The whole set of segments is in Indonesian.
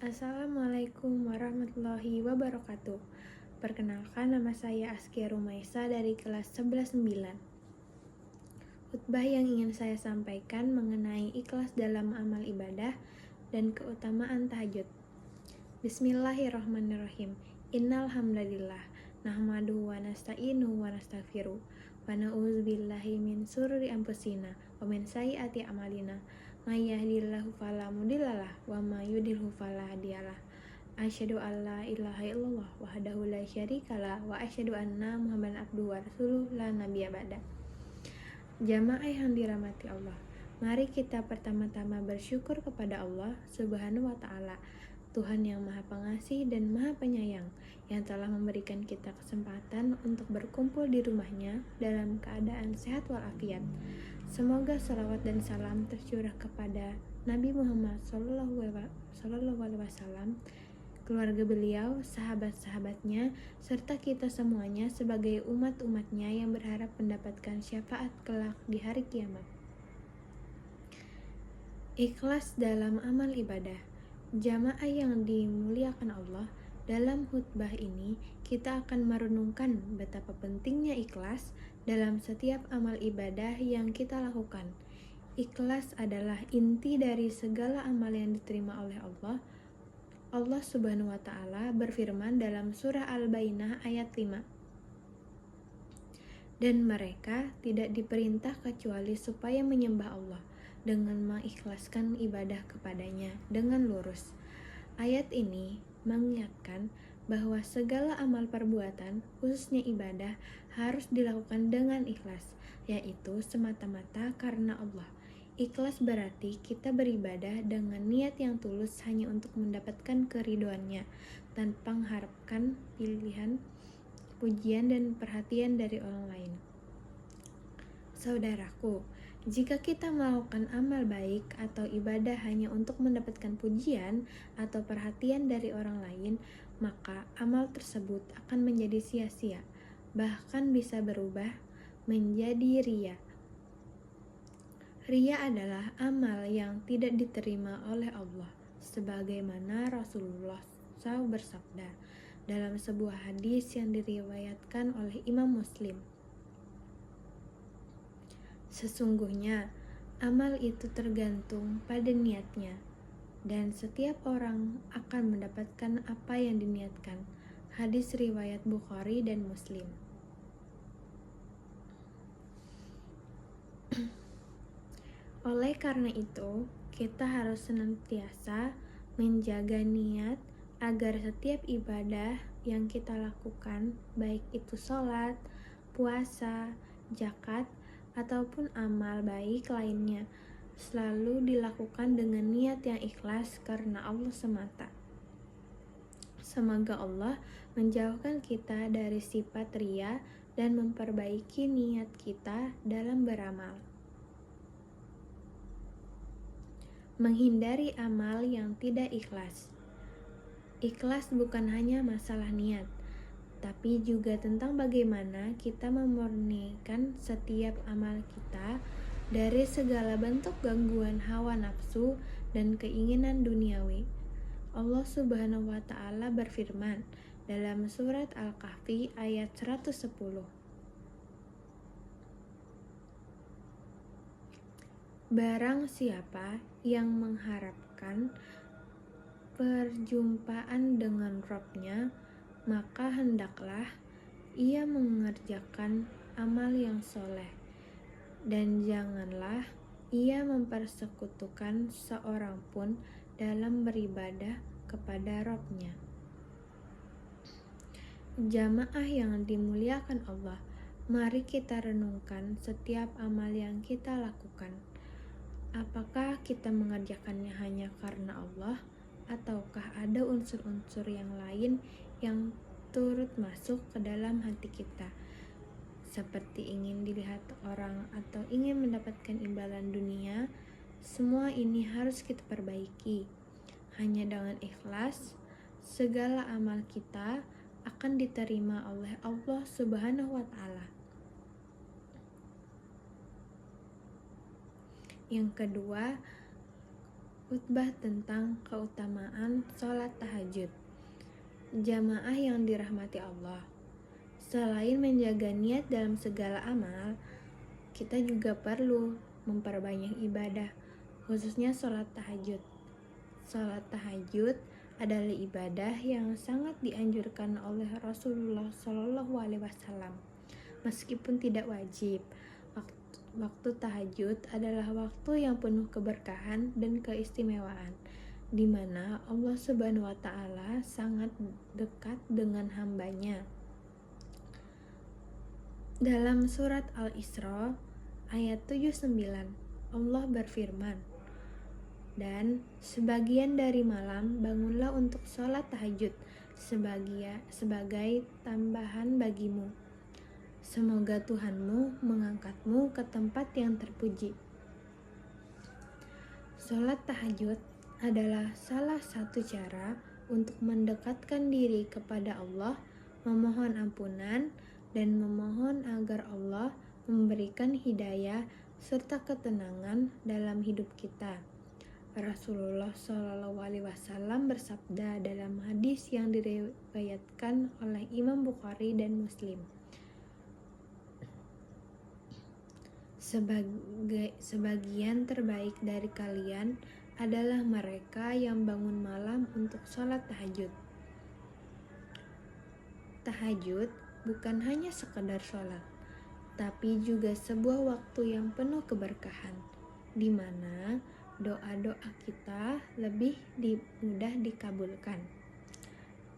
Assalamualaikum warahmatullahi wabarakatuh. Perkenalkan, nama saya Askia Rumaisa dari kelas 11-9. Khutbah yang ingin saya sampaikan mengenai ikhlas dalam amal ibadah dan keutamaan tahajud. Bismillahirrahmanirrahim. Innal hamdalillah nahmaduhu wa nasta'inuhu wa nastaghfiruh wa na'udzubillahi min syururi anfusina wa min sayyiati a'malina. May yahdihillahu fala mudhillalah wa may yudhlil fala hadiyalah. Asyhadu an la ilaha illallah wahdahu la syarikalah wa asyhadu anna Muhammadan abduhu wa rasuluh la nabiyya ba'da. Jamaah yang dirahmati Allah, mari kita pertama-tama bersyukur kepada Allah Subhanahu wa taala, Tuhan yang Maha Pengasih dan Maha Penyayang, yang telah memberikan kita kesempatan untuk berkumpul di rumahnya dalam keadaan sehat walafiat. Semoga salawat dan salam tercurah kepada Nabi Muhammad SAW, keluarga beliau, sahabat-sahabatnya, serta kita semuanya sebagai umat-umatnya yang berharap mendapatkan syafaat kelak di hari kiamat. Ikhlas dalam amal ibadah. Jamaah yang dimuliakan Allah, dalam khutbah ini kita akan merenungkan betapa pentingnya ikhlas dalam setiap amal ibadah yang kita lakukan. Ikhlas adalah inti dari segala amal yang diterima oleh Allah. Allah Subhanahu wa taala berfirman dalam surah Al-Baqarah ayat 5. Dan mereka tidak diperintah kecuali supaya menyembah Allah dengan mengikhlaskan ibadah kepadanya dengan lurus. Ayat ini mengingatkan bahwa segala amal perbuatan, khususnya ibadah, harus dilakukan dengan ikhlas, yaitu semata-mata karena Allah. Ikhlas berarti kita beribadah dengan niat yang tulus hanya untuk mendapatkan keridhoannya, tanpa mengharapkan pilihan, pujian, dan perhatian dari orang lain. Saudaraku, jika kita melakukan amal baik atau ibadah hanya untuk mendapatkan pujian atau perhatian dari orang lain, maka amal tersebut akan menjadi sia-sia, bahkan bisa berubah menjadi riya. Riya adalah amal yang tidak diterima oleh Allah, sebagaimana Rasulullah SAW bersabda dalam sebuah hadis yang diriwayatkan oleh Imam Muslim. Sesungguhnya amal itu tergantung pada niatnya, dan setiap orang akan mendapatkan apa yang diniatkan. Hadis riwayat Bukhari dan Muslim. Oleh karena itu, kita harus senantiasa menjaga niat agar setiap ibadah yang kita lakukan, baik itu sholat, puasa, zakat, ataupun amal baik lainnya, selalu dilakukan dengan niat yang ikhlas karena Allah semata. Semoga Allah menjauhkan kita dari sifat riya dan memperbaiki niat kita dalam beramal. Menghindari amal yang tidak ikhlas. Ikhlas bukan hanya masalah niat, tapi juga tentang bagaimana kita memurnikan setiap amal kita dari segala bentuk gangguan hawa nafsu dan keinginan duniawi. Allah Subhanahu wa taala berfirman dalam surat Al-Kahfi ayat 110. Barang siapa yang mengharapkan perjumpaan dengan Rabb-nya, maka hendaklah ia mengerjakan amal yang soleh, dan janganlah ia mempersekutukan seorang pun dalam beribadah kepada Rabb-nya. Jamaah yang dimuliakan Allah, mari kita renungkan setiap amal yang kita lakukan. Apakah kita mengerjakannya hanya karena Allah, ataukah ada unsur-unsur yang lain yang turut masuk ke dalam hati kita, seperti ingin dilihat orang atau ingin mendapatkan imbalan dunia? Semua ini harus kita perbaiki. Hanya dengan ikhlas, segala amal kita akan diterima oleh Allah Subhanahu wa taala. Yang kedua, Khutbah tentang keutamaan sholat tahajud. Jamaah yang dirahmati Allah, selain menjaga niat dalam segala amal, kita juga perlu memperbanyak ibadah, khususnya sholat tahajud. Sholat tahajud adalah ibadah yang sangat dianjurkan oleh Rasulullah SAW. Meskipun tidak wajib, waktu tahajud adalah waktu yang penuh keberkahan dan keistimewaan, di mana Allah Subhanahu wa Ta'ala sangat dekat dengan hambanya. Dalam surat Al-Isra ayat 79, Allah berfirman, "Dan sebagian dari malam bangunlah untuk sholat tahajud sebagai tambahan bagimu. Semoga Tuhanmu mengangkatmu ke tempat yang terpuji." Sholat tahajud adalah salah satu cara untuk mendekatkan diri kepada Allah, memohon ampunan, dan memohon agar Allah memberikan hidayah serta ketenangan dalam hidup kita. Rasulullah SAW bersabda dalam hadis yang diriwayatkan oleh Imam Bukhari dan Muslim, Sebagian terbaik dari kalian adalah mereka yang bangun malam untuk sholat tahajud. Tahajud bukan hanya sekedar sholat, tapi juga sebuah waktu yang penuh keberkahan, di mana doa-doa kita lebih mudah dikabulkan.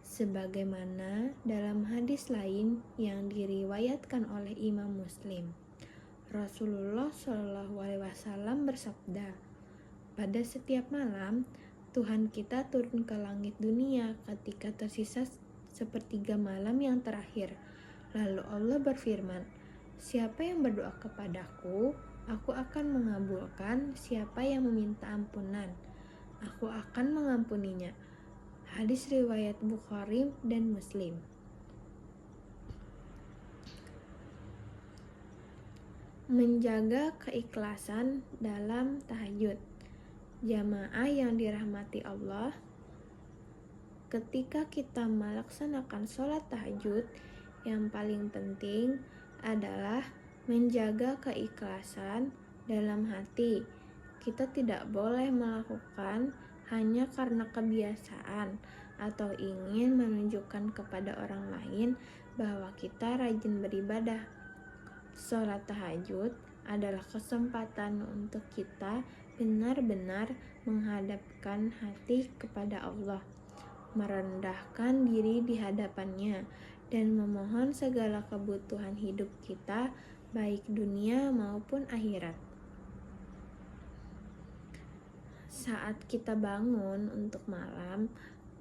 Sebagaimana dalam hadis lain yang diriwayatkan oleh Imam Muslim, Rasulullah SAW bersabda, "Pada setiap malam, Tuhan kita turun ke langit dunia ketika tersisa sepertiga malam yang terakhir. Lalu Allah berfirman, siapa yang berdoa kepadaku, aku akan mengabulkan. Siapa yang meminta ampunan, aku akan mengampuninya." Hadis riwayat Bukhari dan Muslim. Menjaga keikhlasan dalam tahajud. Jamaah yang dirahmati Allah, ketika kita melaksanakan sholat tahajud, yang paling penting adalah menjaga keikhlasan dalam hati. Kita tidak boleh melakukan hanya karena kebiasaan atau ingin menunjukkan kepada orang lain bahwa kita rajin beribadah. Sholat tahajud adalah kesempatan untuk kita benar-benar menghadapkan hati kepada Allah, merendahkan diri di hadapannya, dan memohon segala kebutuhan hidup kita, baik dunia maupun akhirat. Saat kita bangun untuk malam,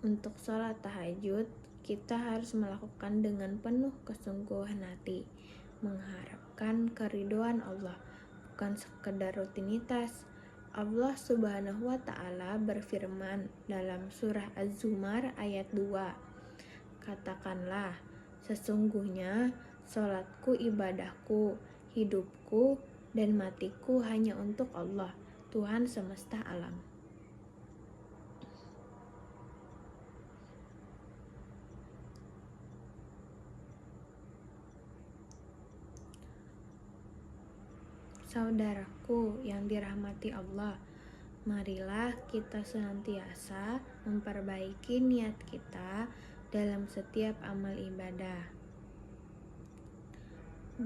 untuk sholat tahajud, kita harus melakukan dengan penuh kesungguhan hati, mengharapkan keridhaan Allah, bukan sekedar rutinitas. Allah Subhanahu wa Ta'ala berfirman dalam surah Az-Zumar ayat 2, "Katakanlah, sesungguhnya sholatku, ibadahku, hidupku, dan matiku hanya untuk Allah, Tuhan semesta alam." Saudaraku yang dirahmati Allah, marilah kita senantiasa memperbaiki niat kita dalam setiap amal ibadah,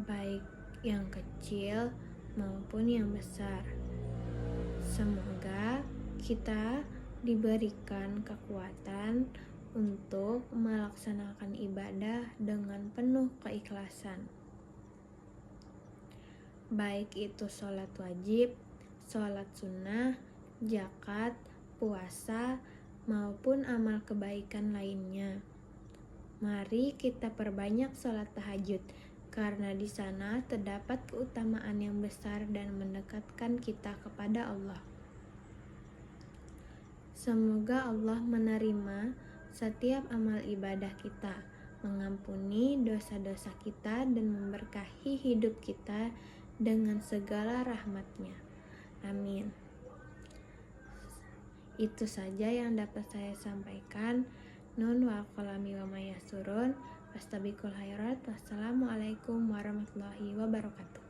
baik yang kecil maupun yang besar. Semoga kita diberikan kekuatan untuk melaksanakan ibadah dengan penuh keikhlasan, baik itu sholat wajib, sholat sunnah, zakat, puasa, maupun amal kebaikan lainnya. Mari kita perbanyak sholat tahajud, karena di sana terdapat keutamaan yang besar dan mendekatkan kita kepada Allah. Semoga Allah menerima setiap amal ibadah kita, mengampuni dosa-dosa kita, dan memberkahi hidup kita dengan segala rahmat-Nya. Amin. Itu saja yang dapat saya sampaikan. Nun wal qalami wa ma yasturun. Fastabiqul khairat. Wassalamualaikum warahmatullahi wabarakatuh.